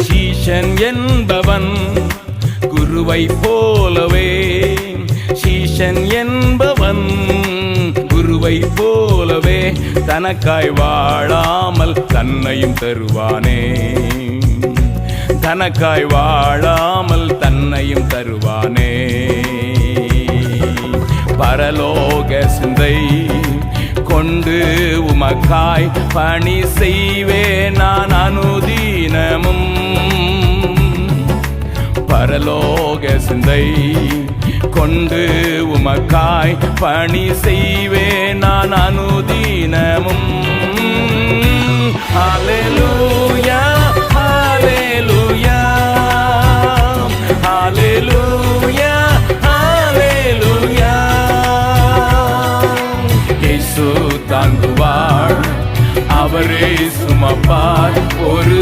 சீஷன் என்பவன் குருவை போலவே, சீஷன் என்பவன் குருவை போலவே தனக்காய் வாழாமல் தன்னையும் தருவானே, தனக்காய் வாழாமல் தன்னையும் தருவானே. பரலோக சிந்தை கொண்டு உமக்காய் பணி செய்வே நான் அனுதீனமும். பரலோக சிந்தை கொண்டு உமக்காய் பணி செய்வே நான் அனுதீனமும். ஹல்லேலூயா ஹல்லேலூயா ஹல்லேலூயா ஹல்லேலூயா. இயேசு தாங்குவார், அவரே சுமப்பார் ஒரு